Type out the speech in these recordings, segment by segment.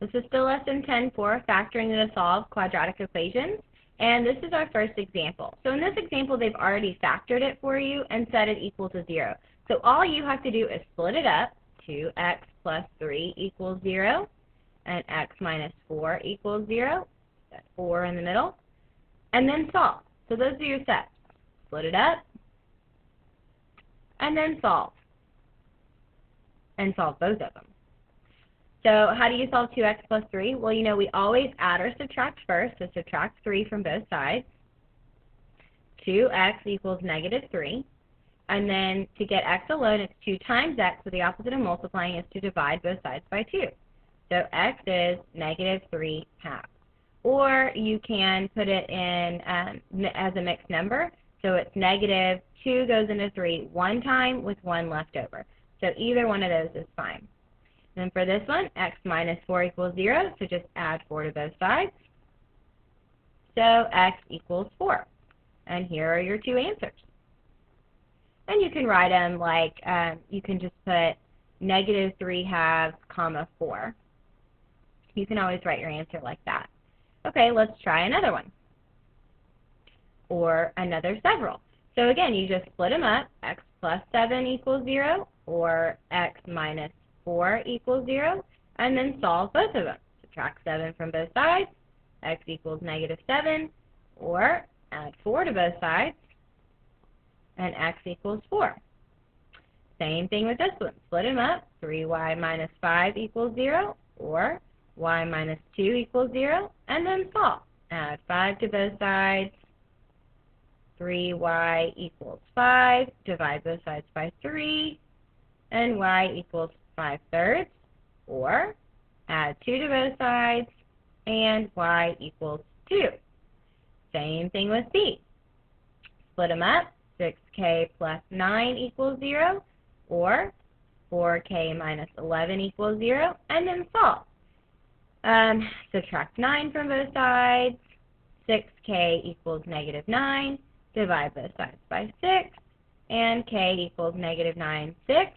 This is still lesson 10 for factoring to solve quadratic equations, and this is our first example. So in this example, they've already factored it for you and set it equal to 0. So all you have to do is split it up. 2x plus 3 equals 0, and x minus 4 equals 0. That's 4 in the middle. And then solve. So those are your steps. Split it up, and then solve. And solve both of them. So how do you solve 2x plus 3? Well, you know, we always add or subtract first, so subtract 3 from both sides. 2x equals negative 3. And then to get x alone, it's 2 times x, so the opposite of multiplying is to divide both sides by 2. So x is negative 3 halves. Or you can put it in as a mixed number, so it's negative 2 goes into 3 one time with 1 left over. So either one of those is fine. Then for this one, x minus 4 equals 0, so just add 4 to both sides. So x equals 4. And here are your two answers. And you can write them like, you can just put negative 3 halves, comma 4. You can always write your answer like that. Okay, let's try another one. Or another several. So again, you just split them up. X plus 7 equals 0, or x minus 4 equals 0, and then solve both of them. Subtract 7 from both sides. X equals negative 7, or add 4 to both sides, and x equals 4. Same thing with this one. Split them up. 3y minus 5 equals 0, or y minus 2 equals 0, and then solve. Add 5 to both sides. 3y equals 5. Divide both sides by 3, and y equals 5/3, or add 2 to both sides, and y equals 2. Same thing with B. Split them up. 6k plus 9 equals 0, or 4k minus 11 equals 0, and then solve. Subtract 9 from both sides. 6k equals negative 9. Divide both sides by 6, and k equals negative 9/6.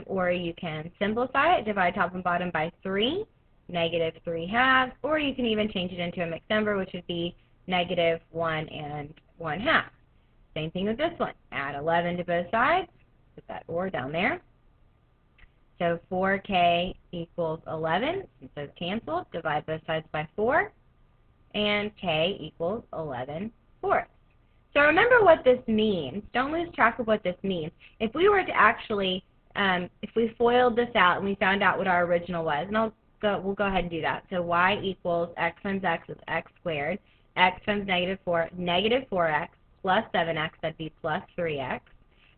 Or you can simplify it, divide top and bottom by 3, negative 3 halves, or you can even change it into a mixed number, which would be negative 1 and 1 half. Same thing with this one. Add 11 to both sides. Put that or down there. So 4k equals 11, since those canceled. Divide both sides by 4, and k equals 11/4. So remember what this means. Don't lose track of what this means. If we were to actually, if we FOILed this out and we found out what our original was, and we'll go ahead and do that. So y equals x times x is x squared. X times negative 4, negative 4x plus 7x, that'd be plus 3x.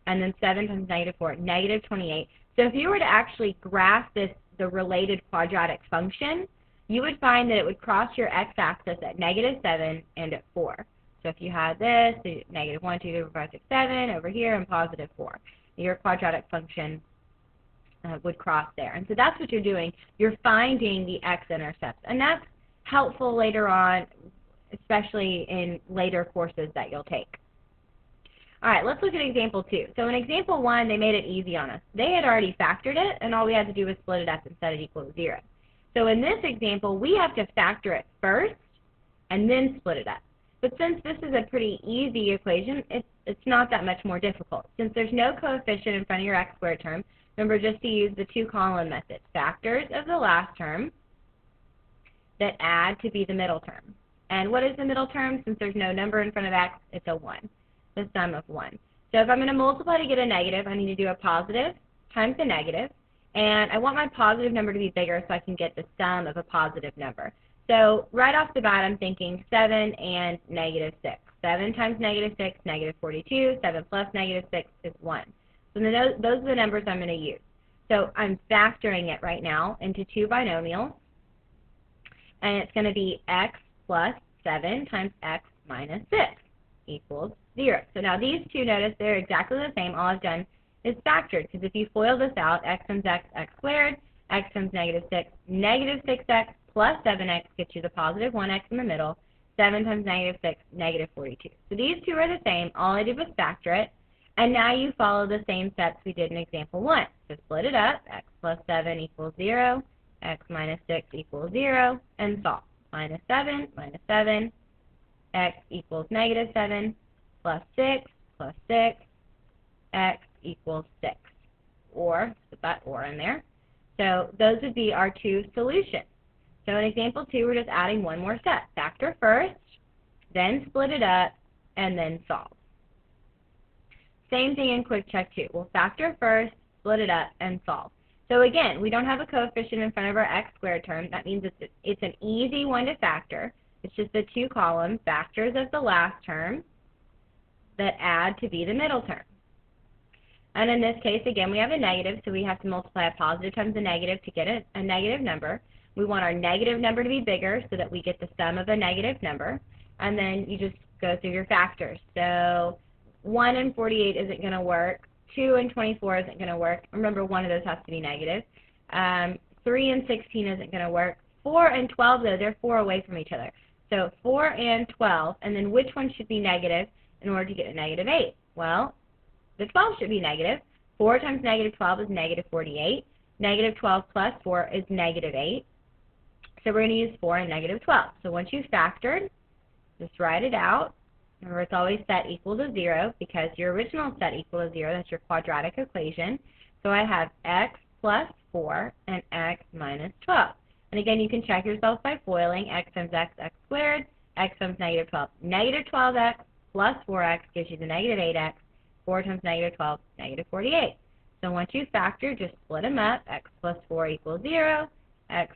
And then 7 times negative 4, negative 28. So if you were to actually graph this, the related quadratic function, you would find that it would cross your x-axis at negative 7 and at 4. So if you had this, negative 1, 2, 3, 4, 5, 6, 7 over here, and positive 4. Your quadratic function would cross there. And so that's what you're doing. You're finding the x-intercepts. And that's helpful later on, especially in later courses that you'll take. All right, let's look at example 2. So in example 1, they made it easy on us. They had already factored it, and all we had to do was split it up and set it equal to 0. So in this example, we have to factor it first and then split it up. But since this is a pretty easy equation, it's not that much more difficult. Since there's no coefficient in front of your x squared term, remember just to use the two-column method. Factors of the last term that add to be the middle term. And what is the middle term? Since there's no number in front of x, it's a 1, the sum of 1. So if I'm going to multiply to get a negative, I need to do a positive times a negative. And I want my positive number to be bigger so I can get the sum of a positive number. So right off the bat, I'm thinking 7 and negative 6. 7 times negative 6, negative 42. 7 plus negative 6 is 1. So those are the numbers I'm going to use. So I'm factoring it right now into two binomials. And it's going to be x plus 7 times x minus 6 equals 0. So now these two, notice they're exactly the same. All I've done is factored, because if you FOIL this out, x times x, x squared, x times negative 6, negative 6x plus 7x gets you the positive 1x in the middle. 7 times negative 6, negative 42. So these two are the same. All I did was factor it. And now you follow the same steps we did in example 1. So split it up. X plus 7 equals 0. x minus 6 equals 0, and solve. Minus 7, x equals negative 7, plus 6, x equals 6. Or, put that or in there. So those would be our two solutions. So in example 2, we're just adding one more step. Factor first, then split it up, and then solve. Same thing in quick check 2. We'll factor first, split it up, and solve. So again, we don't have a coefficient in front of our x squared term. That means it's an easy one to factor. It's just the two column factors of the last term that add to be the middle term. And in this case, again, we have a negative, so we have to multiply a positive times a negative to get a negative number. We want our negative number to be bigger so that we get the sum of a negative number. And then you just go through your factors. So 1 and 48 isn't going to work. 2 and 24 isn't going to work. Remember, one of those has to be negative. 3 and 16 isn't going to work. 4 and 12, though, they're 4 away from each other. So 4 and 12, and then which one should be negative in order to get a negative 8? Well, the 12 should be negative. 4 times negative 12 is negative 48. Negative 12 plus 4 is negative 8. So we're going to use 4 and negative 12. So once you've factored, just write it out. Remember, it's always set equal to 0 because your original set equal to 0. That's your quadratic equation. So I have x plus 4 and x minus 12. And again, you can check yourself by foiling. X times x squared. X times negative 12. Negative 12x plus 4x gives you the negative 8x. 4 times negative 12, negative 48. So once you factor, just split them up. X plus 4 equals 0. X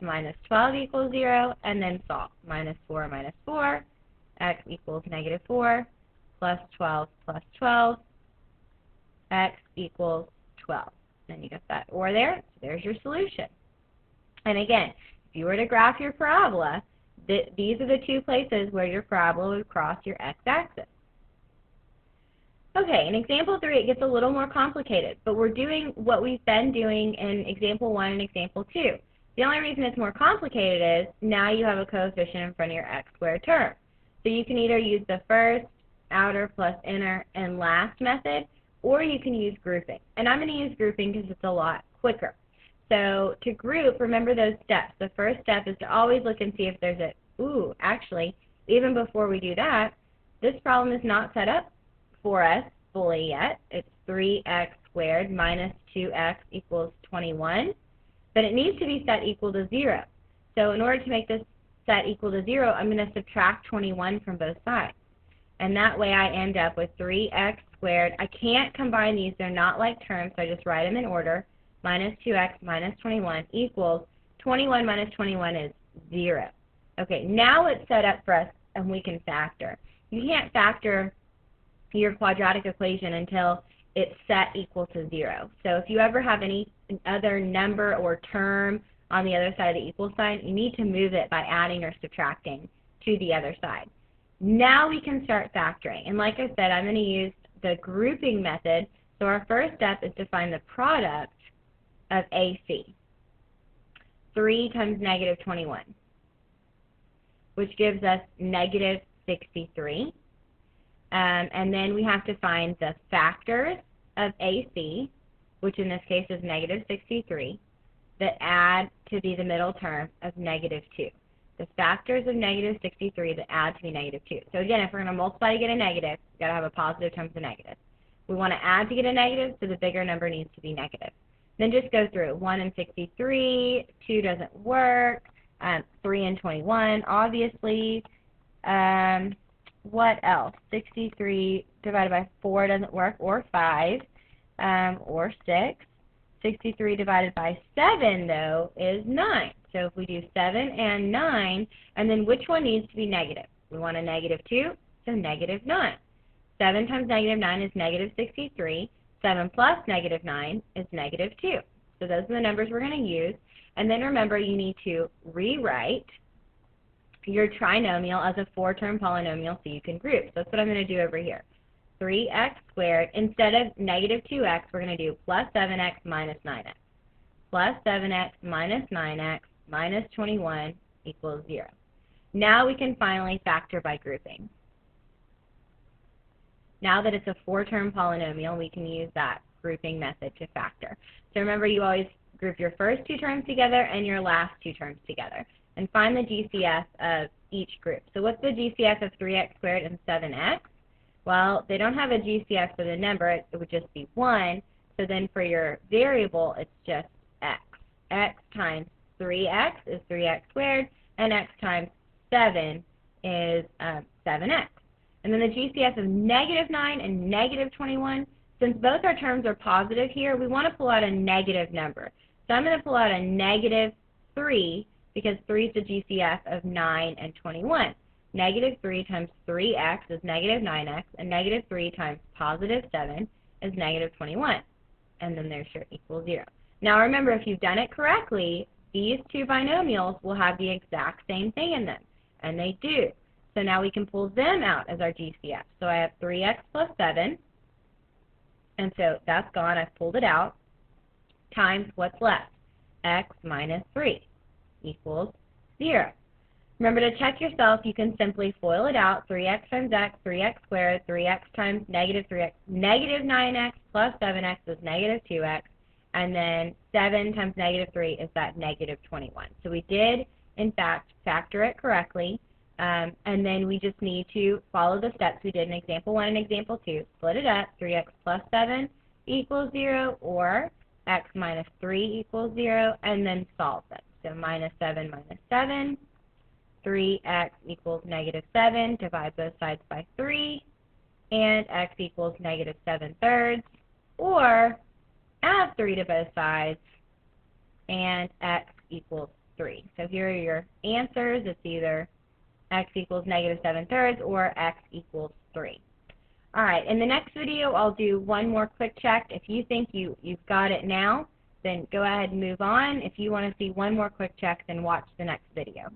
minus 12 equals 0. And then solve. Minus 4 minus 4. X equals negative 4 plus 12 plus 12. X equals 12. Then you got that or there. So there's your solution. And again, if you were to graph your parabola, these are the two places where your parabola would cross your x-axis. Okay, in example 3, it gets a little more complicated, but we're doing what we've been doing in example 1 and example 2. The only reason it's more complicated is now you have a coefficient in front of your x squared term. So you can either use the first, outer plus inner, and last method, or you can use grouping. And I'm going to use grouping because it's a lot quicker. So to group, remember those steps. The first step is to always look and see if there's actually, even before we do that, this problem is not set up for us fully yet. It's 3x squared minus 2x equals 21, but it needs to be set equal to 0. So in order to make this set equal to 0, I'm going to subtract 21 from both sides. And that way I end up with 3x squared. I can't combine these. They're not like terms, so I just write them in order. Minus 2x minus 21 equals 21 minus 21 is 0. Okay, now it's set up for us and we can factor. You can't factor your quadratic equation until it's set equal to 0. So if you ever have any other number or term on the other side of the equal sign, you need to move it by adding or subtracting to the other side. Now we can start factoring. And like I said, I'm going to use the grouping method. So our first step is to find the product of AC. 3 times negative 21, which gives us negative 63. And then we have to find the factors of AC, which in this case is negative 63, that add to be the middle term of negative 2. The factors of negative 63 that add to be negative 2. So again, if we're going to multiply to get a negative, we've got to have a positive times a negative. We want to add to get a negative, so the bigger number needs to be negative. Then just go through 1 and 63, 2 doesn't work, 3 and 21, obviously. What else? 63 divided by 4 doesn't work, or 5, or 6. 63 divided by 7, though, is 9. So if we do 7 and 9, and then which one needs to be negative? We want a negative 2, so negative 9. 7 times negative 9 is negative 63. 7 plus negative 9 is negative 2. So those are the numbers we're going to use. And then remember, you need to rewrite your trinomial as a 4-term polynomial so you can group. So that's what I'm going to do over here. 3x squared, instead of negative 2x, we're going to do plus 7x minus 9x. Plus 7x minus 9x minus 21 equals 0. Now we can finally factor by grouping. Now that it's a 4-term polynomial, we can use that grouping method to factor. So remember, you always group your first two terms together and your last two terms together, and find the GCF of each group. So what's the GCF of 3x squared and 7x? Well, they don't have a GCF for the number. It would just be 1. So then for your variable, it's just x. X times 3x is 3x squared, and x times 7 is 7x. And then the GCF of negative 9 and negative 21, since both our terms are positive here, we want to pull out a negative number. So I'm going to pull out a negative 3 because 3 is the GCF of 9 and 21. Negative 3 times 3x is negative 9x, and negative 3 times positive 7 is negative 21. And then there's your equals 0. Now remember, if you've done it correctly, these two binomials will have the exact same thing in them, and they do. So now we can pull them out as our GCF. So I have 3x plus 7, and so that's gone. I've pulled it out, times what's left, x minus 3 equals 0. Remember to check yourself, you can simply FOIL it out, 3x times x, 3x squared, 3x times negative 3x, negative 9x plus 7x is negative 2x, and then 7 times negative 3 is that negative 21. So we did, in fact, factor it correctly, and then we just need to follow the steps we did in example 1 and example 2. Split it up, 3x plus 7 equals 0, or x minus 3 equals 0, and then solve them. So minus 7 minus 7. 3x equals negative 7, divide both sides by 3, and x equals negative 7/3, or add 3 to both sides, and x equals 3. So here are your answers. It's either x equals negative 7/3 or x equals 3. All right, in the next video, I'll do one more quick check. If you think you've got it now, then go ahead and move on. If you want to see one more quick check, then watch the next video.